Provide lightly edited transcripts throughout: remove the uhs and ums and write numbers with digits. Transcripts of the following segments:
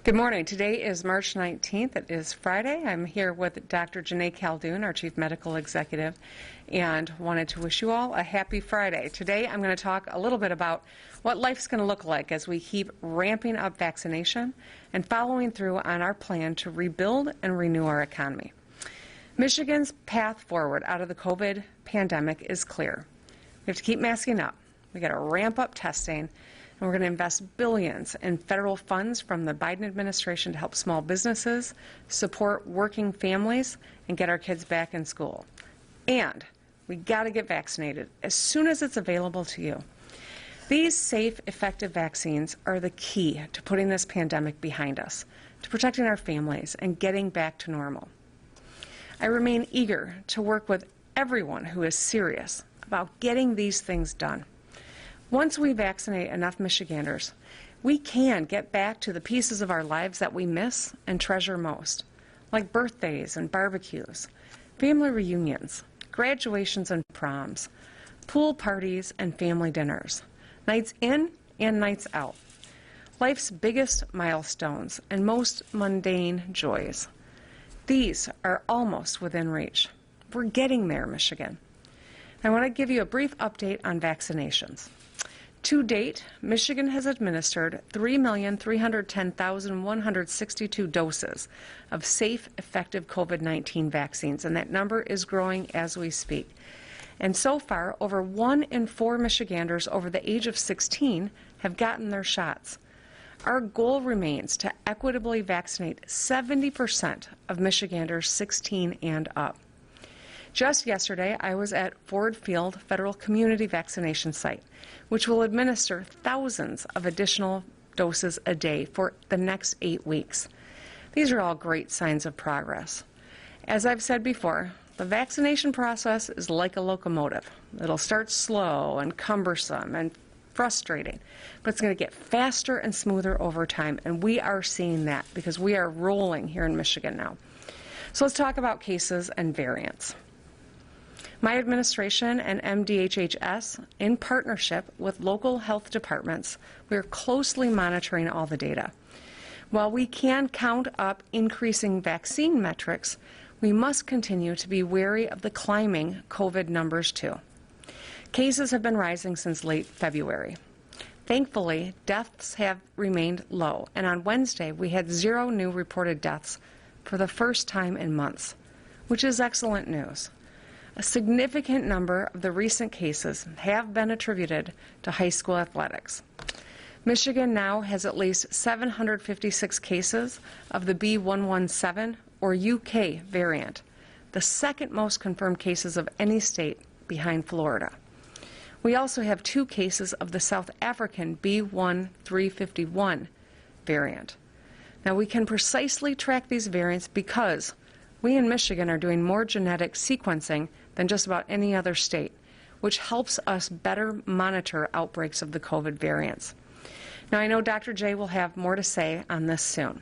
Good morning. Today is March 19th. It is Friday. I'm here with Dr. Janae Caldoun, our Chief Medical Executive, and wanted to wish you all a happy Friday. Today I'm going to talk a little bit about what life's going to look like as we keep ramping up vaccination and following through on our plan to rebuild and renew our economy. Michigan's path forward out of the COVID pandemic is clear. We have to keep masking up. We've got to ramp up testing. And we're going to invest billions in federal funds from the Biden administration to help small businesses, support working families, and get our kids back in school. And we got to get vaccinated as soon as it's available to you. These safe, effective vaccines are the key to putting this pandemic behind us, to protecting our families and getting back to normal. I remain eager to work with everyone who is serious about getting these things done. Once we vaccinate enough Michiganders, we can get back to the pieces of our lives that we miss and treasure most, like birthdays and barbecues, family reunions, graduations and proms, pool parties and family dinners, nights in and nights out, life's biggest milestones and most mundane joys. These are almost within reach. We're getting there, Michigan. I want to give you a brief update on vaccinations. To date, Michigan has administered 3,310,162 doses of safe, effective COVID-19 vaccines, and that number is growing as we speak. And so far, over 1 in 4 Michiganders over the age of 16 have gotten their shots. Our goal remains to equitably vaccinate 70% of Michiganders 16 and up. Just yesterday, I was at Ford Field Federal Community Vaccination Site, which will administer thousands of additional doses a day for the next 8 weeks. These are all great signs of progress. As I've said before, the vaccination process is like a locomotive. It'll start slow and cumbersome and frustrating, but it's going to get faster and smoother over time, and we are seeing that because we are rolling here in Michigan now. So let's talk about cases and variants. My administration and MDHHS, in partnership with local health departments, we are closely monitoring all the data. While we can count up increasing vaccine metrics, we must continue to be wary of the climbing COVID numbers too. Cases have been rising since late February. Thankfully, deaths have remained low, and on Wednesday we had 0 new reported deaths for the first time in months, which is excellent news. A significant number of the recent cases have been attributed to high school athletics. Michigan now has at least 756 cases of the B.1.1.7 or UK variant, the second most confirmed cases of any state behind Florida. We also have 2 cases of the South African B.1.351 variant. Now we can precisely track these variants because we in Michigan are doing more genetic sequencing than just about any other state, which helps us better monitor outbreaks of the COVID variants. Now, I know Dr. J will have more to say on this soon.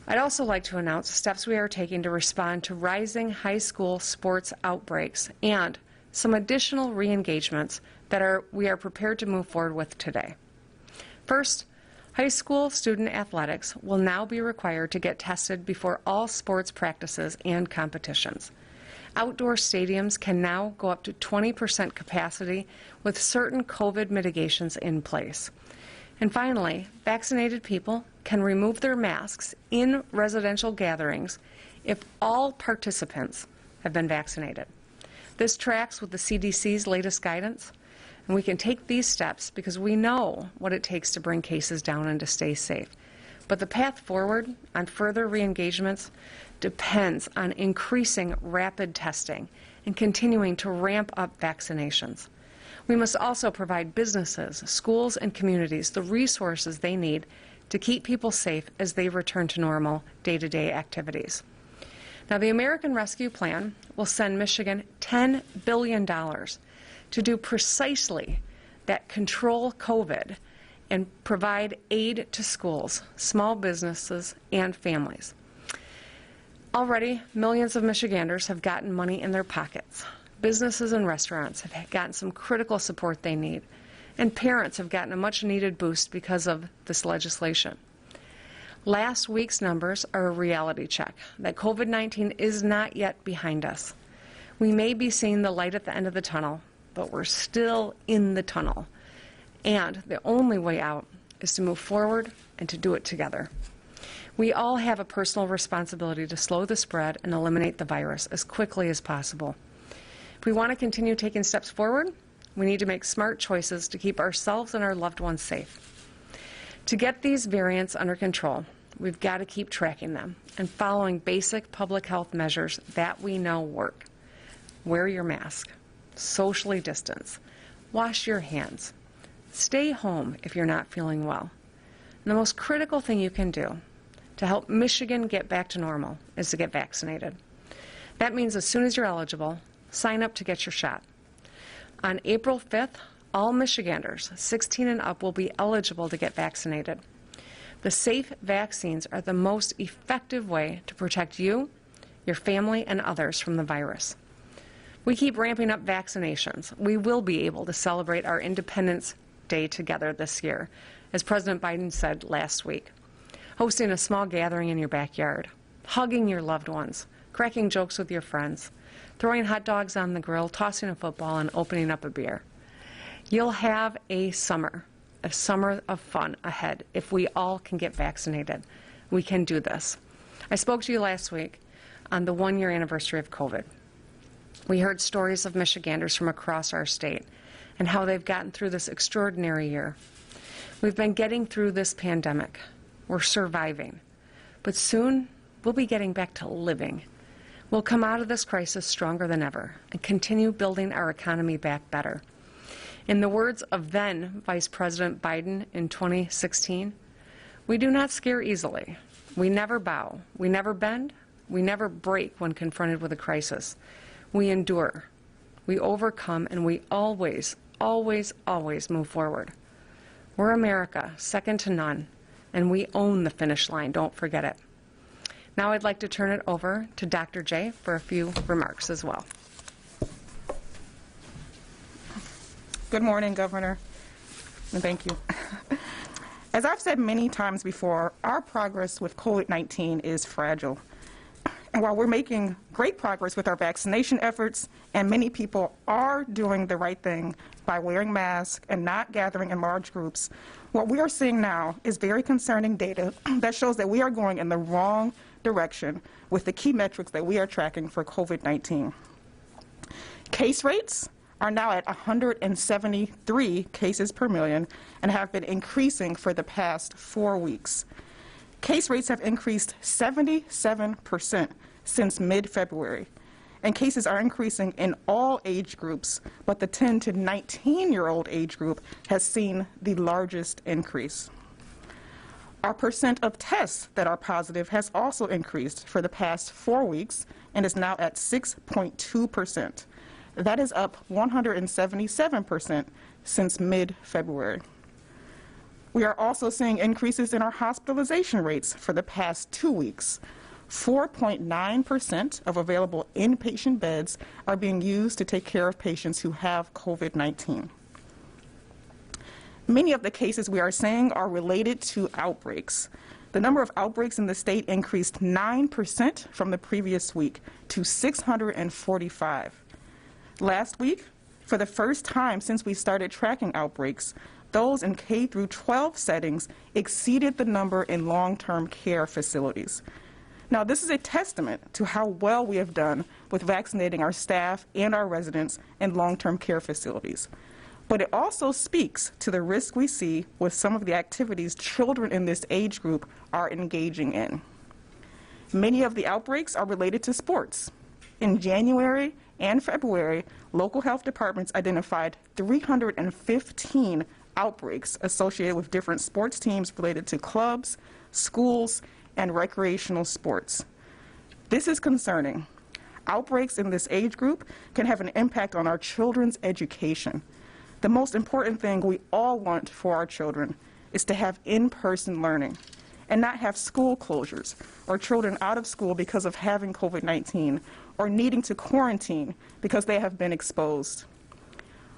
I'd also like to announce steps we are taking to respond to rising high school sports outbreaks and some additional re-engagements that we are prepared to move forward with today. First, high school student athletics will now be required to get tested before all sports practices and competitions. Outdoor stadiums can now go up to 20% capacity with certain COVID mitigations in place. And finally, vaccinated people can remove their masks in residential gatherings if all participants have been vaccinated. This tracks with the CDC's latest guidance, and we can take these steps because we know what it takes to bring cases down and to stay safe. But the path forward on further re-engagements depends on increasing rapid testing and continuing to ramp up vaccinations. We must also provide businesses, schools, and communities the resources they need to keep people safe as they return to normal day-to-day activities. Now, the American Rescue Plan will send Michigan $10 billion to do precisely that: control COVID and provide aid to schools, small businesses, and families. Already, millions of Michiganders have gotten money in their pockets. Businesses and restaurants have gotten some critical support they need, and parents have gotten a much-needed boost because of this legislation. Last week's numbers are a reality check that COVID-19 is not yet behind us. We may be seeing the light at the end of the tunnel, but we're still in the tunnel. And the only way out is to move forward and to do it together. We all have a personal responsibility to slow the spread and eliminate the virus as quickly as possible. If we want to continue taking steps forward, we need to make smart choices to keep ourselves and our loved ones safe. To get these variants under control, we've got to keep tracking them and following basic public health measures that we know work. Wear your mask, socially distance, wash your hands, stay home if you're not feeling well. And the most critical thing you can do to help Michigan get back to normal is to get vaccinated. That means as soon as you're eligible, sign up to get your shot. On April 5th, all Michiganders 16 and up will be eligible to get vaccinated. The safe vaccines are the most effective way to protect you, your family, and others from the virus. We keep ramping up vaccinations. We will be able to celebrate our Independence Day together this year, as President Biden said last week. Hosting a small gathering in your backyard, hugging your loved ones, cracking jokes with your friends, throwing hot dogs on the grill, tossing a football, and opening up a beer. You'll have a summer of fun ahead if we all can get vaccinated. We can do this. I spoke to you last week on the one-year anniversary of COVID. We heard stories of Michiganders from across our state and how they've gotten through this extraordinary year. We've been getting through this pandemic. We're surviving. But soon, we'll be getting back to living. We'll come out of this crisis stronger than ever and continue building our economy back better. In the words of then Vice President Biden in 2016, we do not scare easily. We never bow. We never bend. We never break when confronted with a crisis. We endure. We overcome, and we always, always, always move forward. We're America, second to none, and we own the finish line. Don't forget it. Now I'd like to turn it over to Dr. J for a few remarks as well. Good morning, Governor, and thank you. As I've said many times before, our progress with COVID-19 is fragile. And while we're making great progress with our vaccination efforts, and many people are doing the right thing by wearing masks and not gathering in large groups, what we are seeing now is very concerning data that shows that we are going in the wrong direction with the key metrics that we are tracking for COVID-19. Case rates are now at 173 cases per million and have been increasing for the past 4 weeks. Case rates have increased 77% since mid-February, and cases are increasing in all age groups, but the 10 to 19-year-old age group has seen the largest increase. Our percent of tests that are positive has also increased for the past 4 weeks and is now at 6.2%. That is up 177% since mid-February. We are also seeing increases in our hospitalization rates for the past 2 weeks. 4.9% of available inpatient beds are being used to take care of patients who have COVID-19. Many of the cases we are seeing are related to outbreaks. The number of outbreaks in the state increased 9% from the previous week to 645. Last week, for the first time since we started tracking outbreaks, those in K through 12 settings exceeded the number in long-term care facilities. Now, this is a testament to how well we have done with vaccinating our staff and our residents in long-term care facilities. But it also speaks to the risk we see with some of the activities children in this age group are engaging in. Many of the outbreaks are related to sports. In January and February, local health departments identified 315 outbreaks associated with different sports teams related to clubs, schools, and recreational sports. This is concerning. Outbreaks in this age group can have an impact on our children's education. The most important thing we all want for our children is to have in-person learning and not have school closures or children out of school because of having COVID-19 or needing to quarantine because they have been exposed.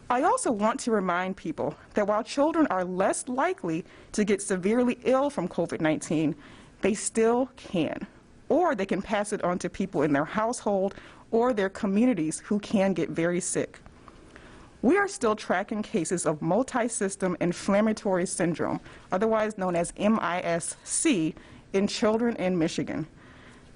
I also want to remind people that while children are less likely to get severely ill from COVID-19, they still can, or they can pass it on to people in their household or their communities who can get very sick. We are still tracking cases of multi-system inflammatory syndrome, otherwise known as MIS-C, in children in Michigan.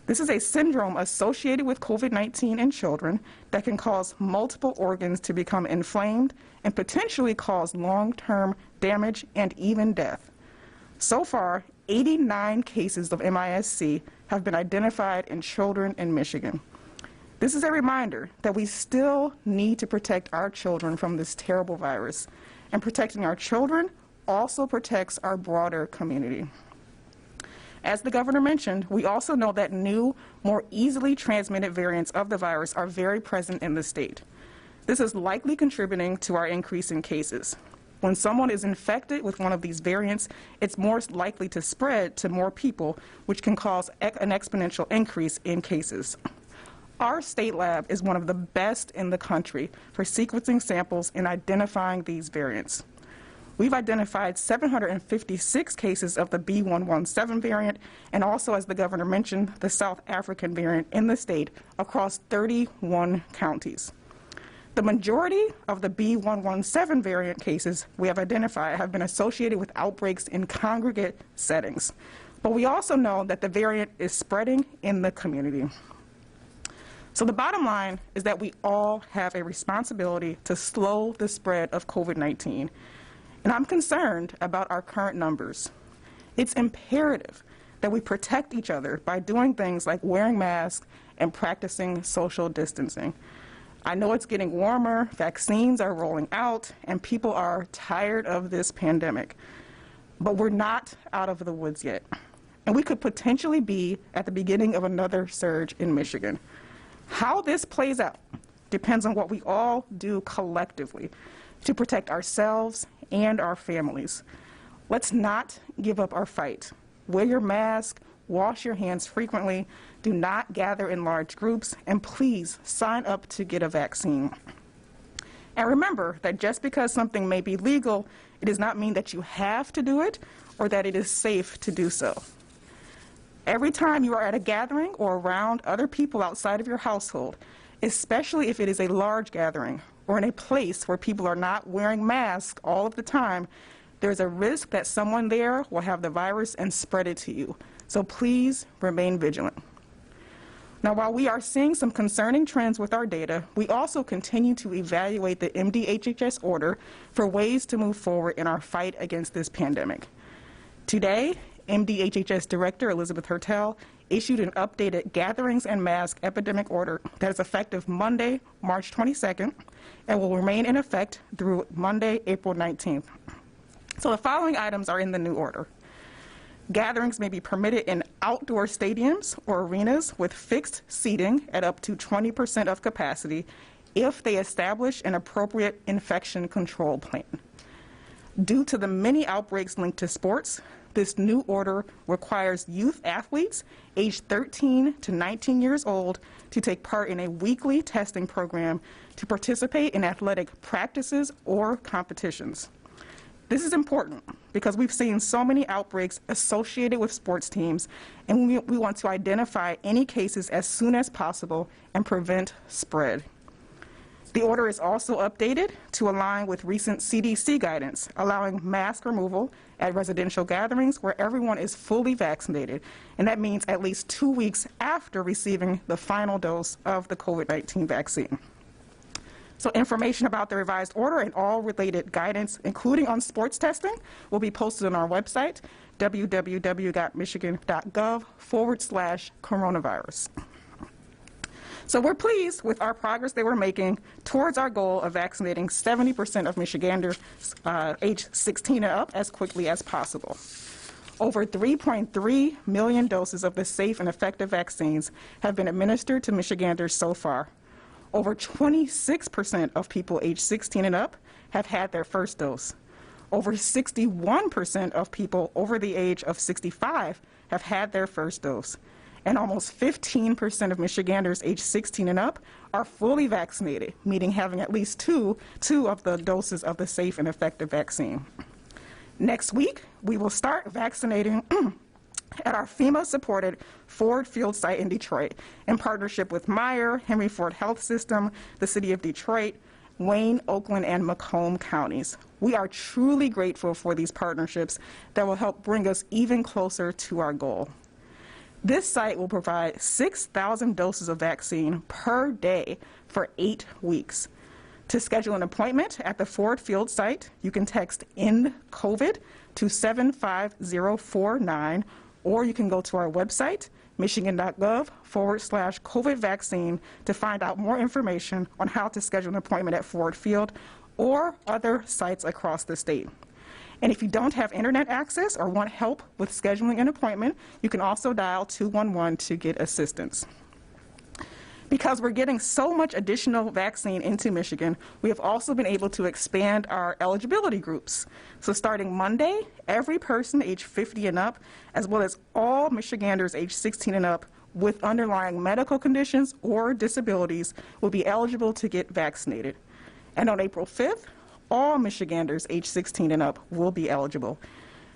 This is a syndrome associated with COVID-19 in children that can cause multiple organs to become inflamed and potentially cause long-term damage and even death. So far, 89 cases of MIS-C have been identified in children in Michigan. This is a reminder that we still need to protect our children from this terrible virus, and protecting our children also protects our broader community. As the governor mentioned, we also know that new, more easily transmitted variants of the virus are very present in the state. This is likely contributing to our increase in cases. When someone is infected with one of these variants, it's more likely to spread to more people, which can cause an exponential increase in cases. Our state lab is one of the best in the country for sequencing samples and identifying these variants. We've identified 756 cases of the B117 variant and also, as the governor mentioned, the South African variant in the state across 31 counties. The majority of the B117 variant cases we have identified have been associated with outbreaks in congregate settings. But we also know that the variant is spreading in the community. So the bottom line is that we all have a responsibility to slow the spread of COVID-19. And I'm concerned about our current numbers. It's imperative that we protect each other by doing things like wearing masks and practicing social distancing. I know it's getting warmer, vaccines are rolling out, and people are tired of this pandemic. But we're not out of the woods yet. And we could potentially be at the beginning of another surge in Michigan. How this plays out depends on what we all do collectively to protect ourselves and our families. Let's not give up our fight. Wear your mask, wash your hands frequently, do not gather in large groups, and please sign up to get a vaccine. And remember that just because something may be legal, it does not mean that you have to do it or that it is safe to do so. Every time you are at a gathering or around other people outside of your household, especially if it is a large gathering or in a place where people are not wearing masks all of the time, there's a risk that someone there will have the virus and spread it to you. So please remain vigilant. Now, while we are seeing some concerning trends with our data, we also continue to evaluate the MDHHS order for ways to move forward in our fight against this pandemic. Today, MDHHS Director Elizabeth Hertel issued an updated gatherings and mask epidemic order that is effective Monday, March 22nd, and will remain in effect through Monday, April 19th. So the following items are in the new order. Gatherings may be permitted in outdoor stadiums or arenas with fixed seating at up to 20% of capacity if they establish an appropriate infection control plan. Due to the many outbreaks linked to sports, this new order requires youth athletes aged 13 to 19 years old to take part in a weekly testing program to participate in athletic practices or competitions. This is important because we've seen so many outbreaks associated with sports teams, and we want to identify any cases as soon as possible and prevent spread. The order is also updated to align with recent CDC guidance, allowing mask removal at residential gatherings where everyone is fully vaccinated, and that means at least 2 weeks after receiving the final dose of the COVID-19 vaccine. So information about the revised order and all related guidance, including on sports testing, will be posted on our website, www.michigan.gov/coronavirus. So we're pleased with our progress that we're making towards our goal of vaccinating 70% of Michiganders aged 16 and up as quickly as possible. Over 3.3 million doses of the safe and effective vaccines have been administered to Michiganders so far. Over 26% of people aged 16 and up have had their first dose. Over 61% of people over the age of 65 have had their first dose. And almost 15% of Michiganders aged 16 and up are fully vaccinated, meaning having at least two of the doses of the safe and effective vaccine. Next week, we will start vaccinating at our FEMA-supported Ford Field site in Detroit in partnership with Meyer, Henry Ford Health System, the City of Detroit, Wayne, Oakland, and Macomb counties. We are truly grateful for these partnerships that will help bring us even closer to our goal. This site will provide 6,000 doses of vaccine per day for 8 weeks. To schedule an appointment at the Ford Field site, you can text INCOVID to 75049, or you can go to our website, michigan.gov/COVID vaccine, to find out more information on how to schedule an appointment at Ford Field or other sites across the state. And if you don't have internet access or want help with scheduling an appointment, you can also dial 211 to get assistance. Because we're getting so much additional vaccine into Michigan, we have also been able to expand our eligibility groups. So starting Monday, every person age 50 and up, as well as all Michiganders age 16 and up with underlying medical conditions or disabilities will be eligible to get vaccinated. And on April 5th, all Michiganders age 16 and up will be eligible.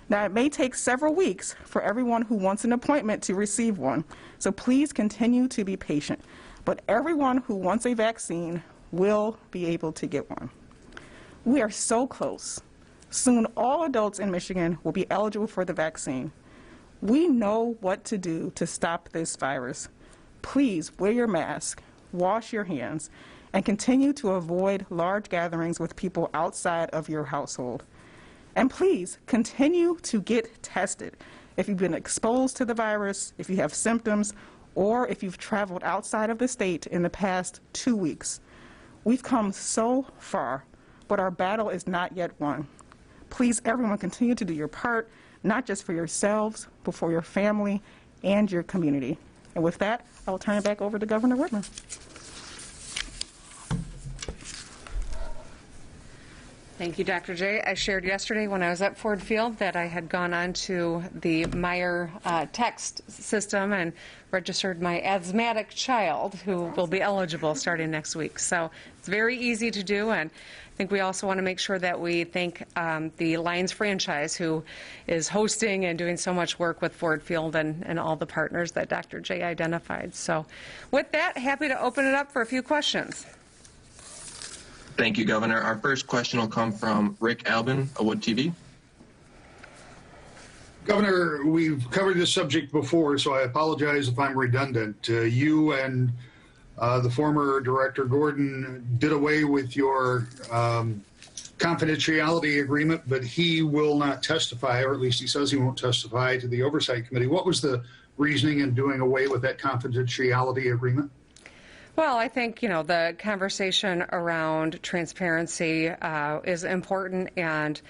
Now, it may take several weeks for everyone who wants an appointment to receive one, so please continue to be patient. But everyone who wants a vaccine will be able to get one. We are so close. Soon, all adults in Michigan will be eligible for the vaccine. We know what to do to stop this virus. Please wear your mask, wash your hands, and continue to avoid large gatherings with people outside of your household. And please continue to get tested if you've been exposed to the virus, if you have symptoms, or if you've traveled outside of the state in the past 2 weeks. We've come so far, but our battle is not yet won. Please, everyone, continue to do your part, not just for yourselves, but for your family and your community. And with that, I will turn it back over to Governor Whitmer. Thank you, Dr. J. I shared yesterday when I was at Ford Field that I had gone on to the Meyer text system and registered my asthmatic child, who will be eligible starting next week. So it's very easy to do, and I think we also want to make sure that we thank the Lions franchise, who is hosting and doing so much work with Ford Field and all the partners that Dr. J identified. So with that, happy to open it up for a few questions. Thank you, Governor. Our first question will come from Rick Albin of Wood TV. Governor, we've covered this subject before, so I apologize if I'm redundant. You and the former Director Gordon did away with your confidentiality agreement, but he will not testify, or at least he says he won't testify to the Oversight Committee. What was the reasoning in doing away with that confidentiality agreement? Well, I think, the conversation around transparency is important, and,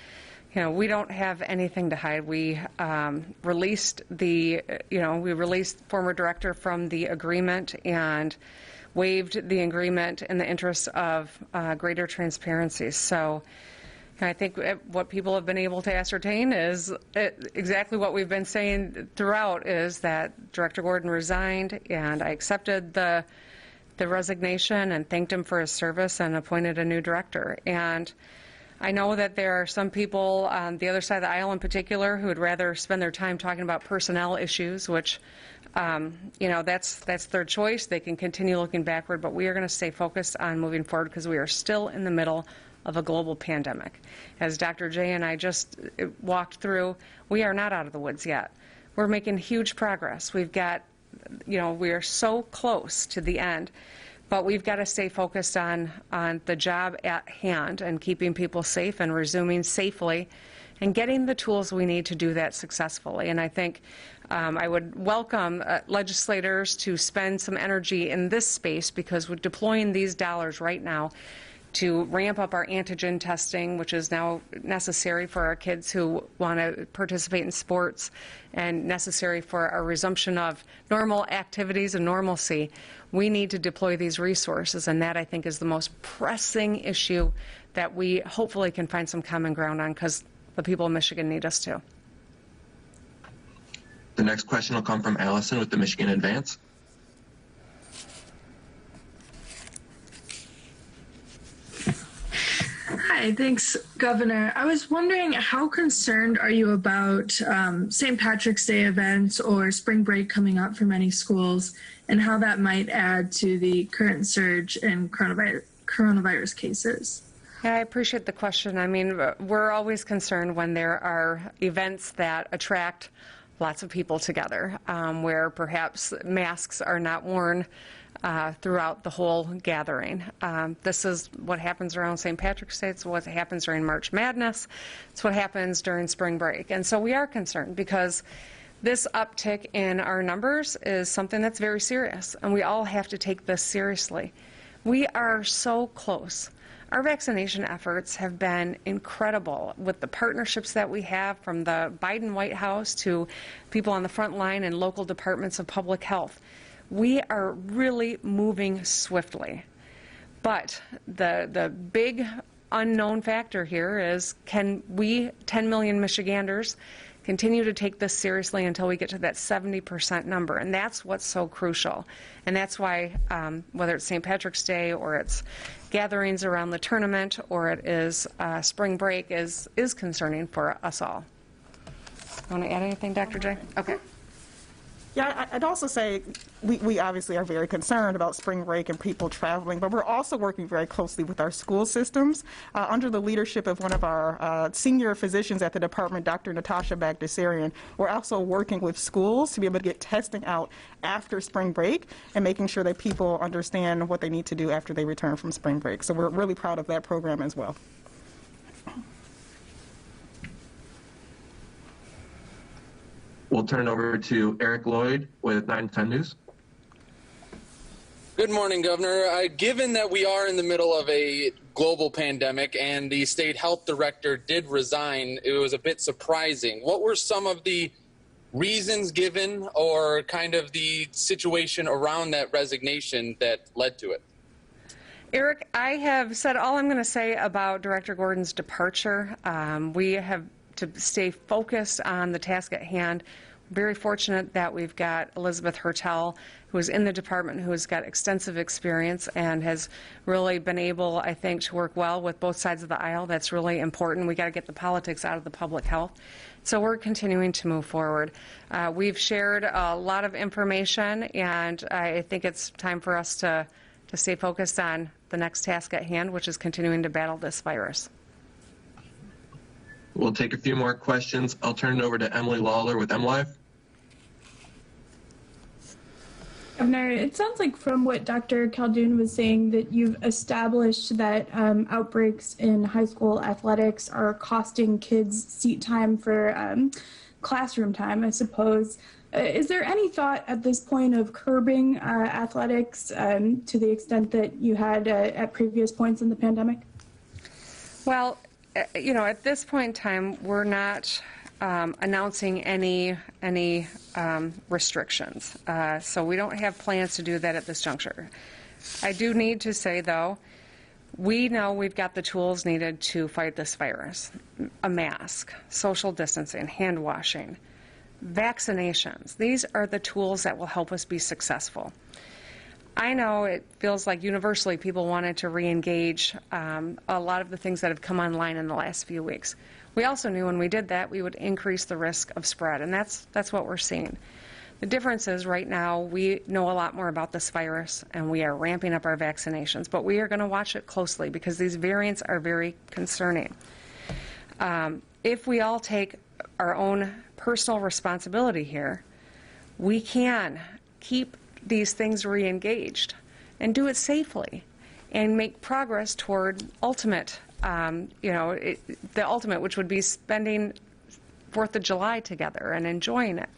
we don't have anything to hide. We released we released former director from the agreement and waived the agreement in the interest of greater transparency. So I think what people have been able to ascertain is exactly what we've been saying throughout, is that Director Gordon resigned, and I accepted the resignation and thanked him for his service and appointed a new director. And I know that there are some people on the other side of the aisle in particular who would rather spend their time talking about personnel issues, which, that's their choice. They can continue looking backward, but we are going to stay focused on moving forward because we are still in the middle of a global pandemic. As Dr. J and I just walked through, we are not out of the woods yet. We're making huge progress. We've got we are so close to the end, but we've got to stay focused on the job at hand and keeping people safe and resuming safely and getting the tools we need to do that successfully. And I think I would welcome legislators to spend some energy in this space, because we're deploying these dollars right now to ramp up our antigen testing, which is now necessary for our kids who want to participate in sports and necessary for a resumption of normal activities and normalcy. We need to deploy these resources, and that, I think, is the most pressing issue that we hopefully can find some common ground on, because the people of Michigan need us to. The next question will come from Allison with the Michigan Advance. Hi, Hi, thanks, Governor. I was wondering, how concerned are you about St. Patrick's Day events or spring break coming up for many schools, and how that might add to the current surge in coronavirus cases? Yeah, I appreciate the question. I mean, we're always concerned when there are events that attract lots of people together, where perhaps masks are not worn throughout the whole gathering. This is what happens around St. Patrick's Day. It's what happens during March Madness. It's what happens during spring break. And so we are concerned because this uptick in our numbers is something that's very serious, and we all have to take this seriously. We are so close. Our vaccination efforts have been incredible with the partnerships that we have from the Biden White House to people on the front line and local departments of public health. We are really moving swiftly. But the big unknown factor here is, can we, 10 million Michiganders, continue to take this seriously until we get to that 70% number? And that's what's so crucial. And that's why, whether it's St. Patrick's Day or it's gatherings around the tournament or it is spring break, is concerning for us all. Want to add anything, Dr. J? Okay. Yeah, I'd also say we obviously are very concerned about spring break and people traveling, but we're also working very closely with our school systems. Under the leadership of one of our senior physicians at the department, Dr. Natasha Bagdasarian, we're also working with schools to be able to get testing out after spring break and making sure that people understand what they need to do after they return from spring break. So we're really proud of that program as well. We'll turn it over to Eric Lloyd with 910 News. Good morning, Governor. Given that we are in the middle of a global pandemic and the state health director did resign, it was a bit surprising. What were some of the reasons given or kind of the situation around that resignation that led to it? Eric, I have said all I'm going to say about Director Gordon's departure. We have to stay focused on the task at hand. Very fortunate that we've got Elizabeth Hertel, who is in the department, who has got extensive experience and has really been able, I think, to work well with both sides of the aisle. That's really important. We got to get the politics out of the public health. So we're continuing to move forward. We've shared a lot of information, and I think it's time for us to stay focused on the next task at hand, which is continuing to battle this virus. We'll take a few more questions. I'll turn it over to Emily Lawler with MLive. Governor, it sounds like from what Dr. Caldoun was saying that you've established that outbreaks in high school athletics are costing kids seat time for classroom time, I suppose. Is there any thought at this point of curbing athletics to the extent that you had at previous points in the pandemic? Well, you know, at this point in time, we're not announcing any restrictions. So we don't have plans to do that at this juncture. I do need to say, though, we know we've got the tools needed to fight this virus. A mask, social distancing, hand washing, vaccinations. These are the tools that will help us be successful. I know it feels like universally people wanted to re-engage a lot of the things that have come online in the last few weeks. We also knew when we did that we would increase the risk of spread, and that's what we're seeing. The difference is right now we know a lot more about this virus and we are ramping up our vaccinations, but we are going to watch it closely because these variants are very concerning. If we all take our own personal responsibility here, we can keep these things re-engaged and do it safely and make progress toward ultimate, the ultimate, which would be spending 4th of July together and enjoying it.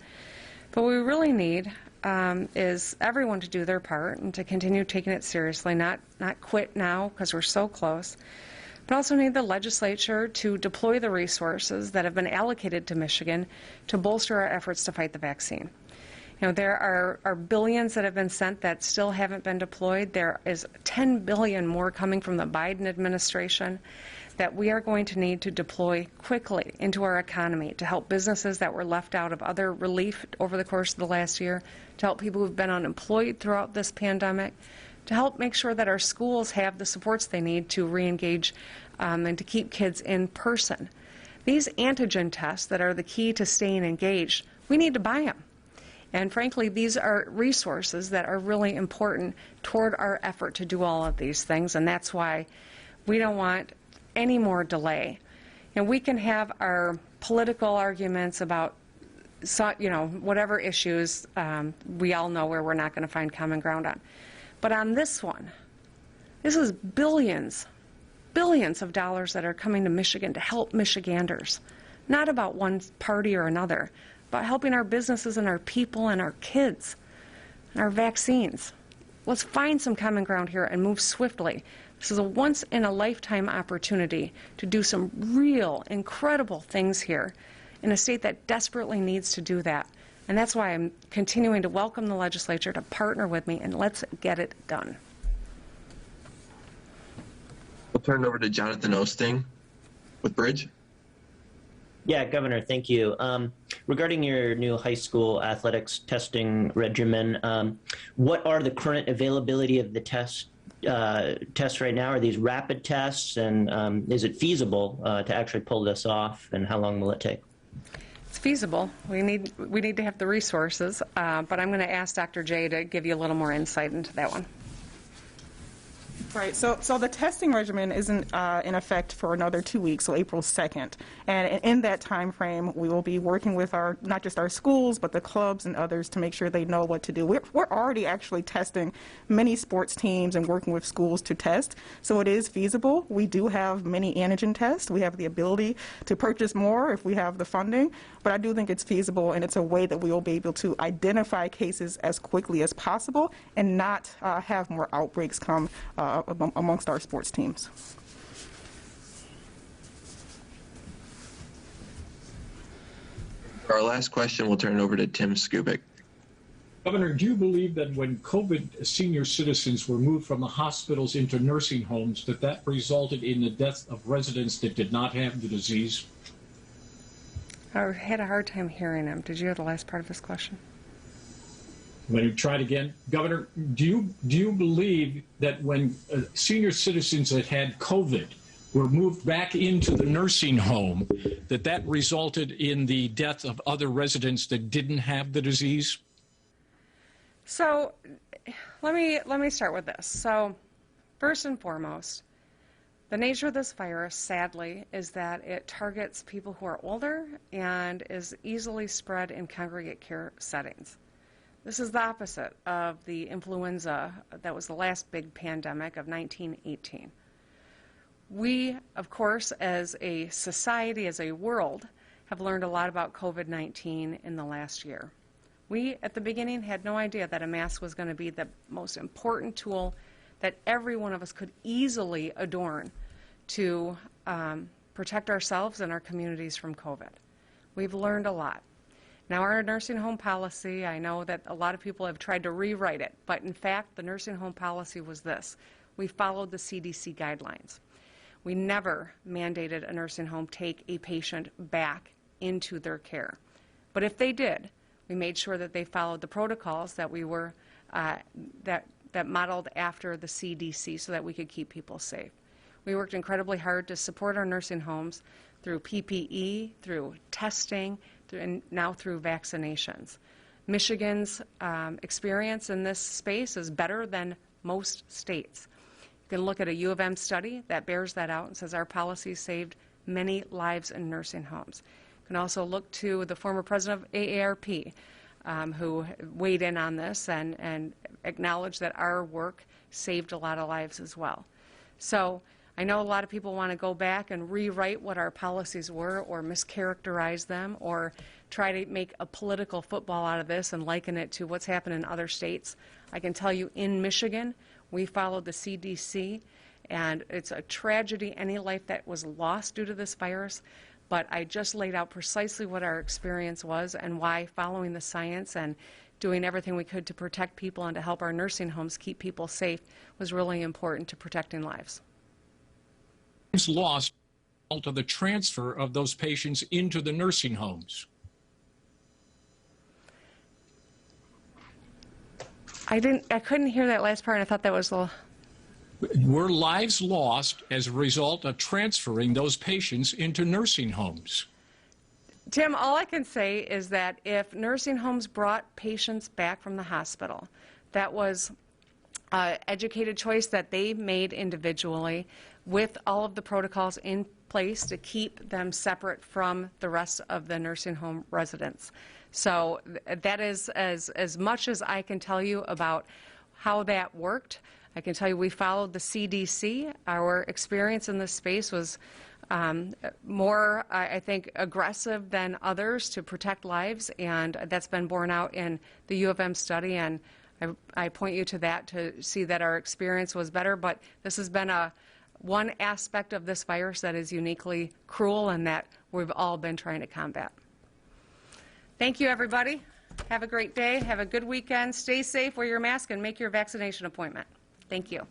But what we really need is everyone to do their part and to continue taking it seriously, not quit now because we're so close, but also need the legislature to deploy the resources that have been allocated to Michigan to bolster our efforts to fight the vaccine. You know, there are billions that have been sent that still haven't been deployed. There is 10 billion more coming from the Biden administration that we are going to need to deploy quickly into our economy to help businesses that were left out of other relief over the course of the last year, to help people who've been unemployed throughout this pandemic, to help make sure that our schools have the supports they need to re-engage and to keep kids in person. These antigen tests that are the key to staying engaged, we need to buy them. And frankly, these are resources that are really important toward our effort to do all of these things, and that's why we don't want any more delay. And we can have our political arguments about, whatever issues we all know where we're not going to find common ground on. But on this one, this is billions of dollars that are coming to Michigan to help Michiganders, not about one party or another, about helping our businesses and our people and our kids and our vaccines. Let's find some common ground here and move swiftly. This is a once-in-a-lifetime opportunity to do some real, incredible things here in a state that desperately needs to do that. And that's why I'm continuing to welcome the legislature to partner with me, and let's get it done. We'll turn it over to Jonathan Osting with Bridge. Yeah, Governor, thank you. Regarding your new high school athletics testing regimen, what are the current availability of the tests right now? Are these rapid tests, and is it feasible to actually pull this off, and how long will it take? It's feasible. We need to have the resources, but I'm going to ask Dr. J to give you a little more insight into that one. Right, so the testing regimen isn't in effect for another 2 weeks, so April 2nd. And in that time frame, we will be working with not just our schools, but the clubs and others to make sure they know what to do. We're already actually testing many sports teams and working with schools to test, so it is feasible. We do have many antigen tests. We have the ability to purchase more if we have the funding, but I do think it's feasible, and it's a way that we will be able to identify cases as quickly as possible and not have more outbreaks come amongst our sports teams. For our last question, we'll turn it over to Tim Skubic. Governor, do you believe that when COVID senior citizens were moved from the hospitals into nursing homes, that resulted in the death of residents that did not have the disease? I had a hard time hearing him. Did you have the last part of his question? I'm going to try it again. Governor, do you believe that when senior citizens that had COVID were moved back into the nursing home, that resulted in the death of other residents that didn't have the disease? So let me start with this. So first and foremost, the nature of this virus, sadly, is that it targets people who are older and is easily spread in congregate care settings. This is the opposite of the influenza that was the last big pandemic of 1918. We, of course, as a society, as a world, have learned a lot about COVID-19 in the last year. We, at the beginning, had no idea that a mask was going to be the most important tool that every one of us could easily adorn to protect ourselves and our communities from COVID. We've learned a lot. Now, our nursing home policy, I know that a lot of people have tried to rewrite it, but in fact, the nursing home policy was this. We followed the CDC guidelines. We never mandated a nursing home take a patient back into their care. But if they did, we made sure that they followed the protocols that we were, that modeled after the CDC so that we could keep people safe. We worked incredibly hard to support our nursing homes through PPE, through testing, and now through vaccinations. Michigan's experience in this space is better than most states. You can look at a U of M study that bears that out and says our policies saved many lives in nursing homes. You can also look to the former president of AARP, who weighed in on this and acknowledged that our work saved a lot of lives as well. So I know a lot of people want to go back and rewrite what our policies were or mischaracterize them or try to make a political football out of this and liken it to what's happened in other states. I can tell you in Michigan, we followed the CDC, and it's a tragedy any life that was lost due to this virus, but I just laid out precisely what our experience was and why following the science and doing everything we could to protect people and to help our nursing homes keep people safe was really important to protecting lives. Lost to the transfer of those patients into the nursing homes. I couldn't hear that last part. I thought that was a little. Were lives lost as a result of transferring those patients into nursing homes? Tim, all I can say is that if nursing homes brought patients back from the hospital, that was an educated choice that they made individually with all of the protocols in place to keep them separate from the rest of the nursing home residents. So that is as much as I can tell you about how that worked. I can tell you we followed the CDC. Our experience in this space was more, I think, aggressive than others to protect lives, and that's been borne out in the U of M study, and I point you to that to see that our experience was better, but this has been one aspect of this virus that is uniquely cruel and that we've all been trying to combat. Thank you, everybody. Have a great day. Have a good weekend. Stay safe, wear your mask, and make your vaccination appointment. Thank you.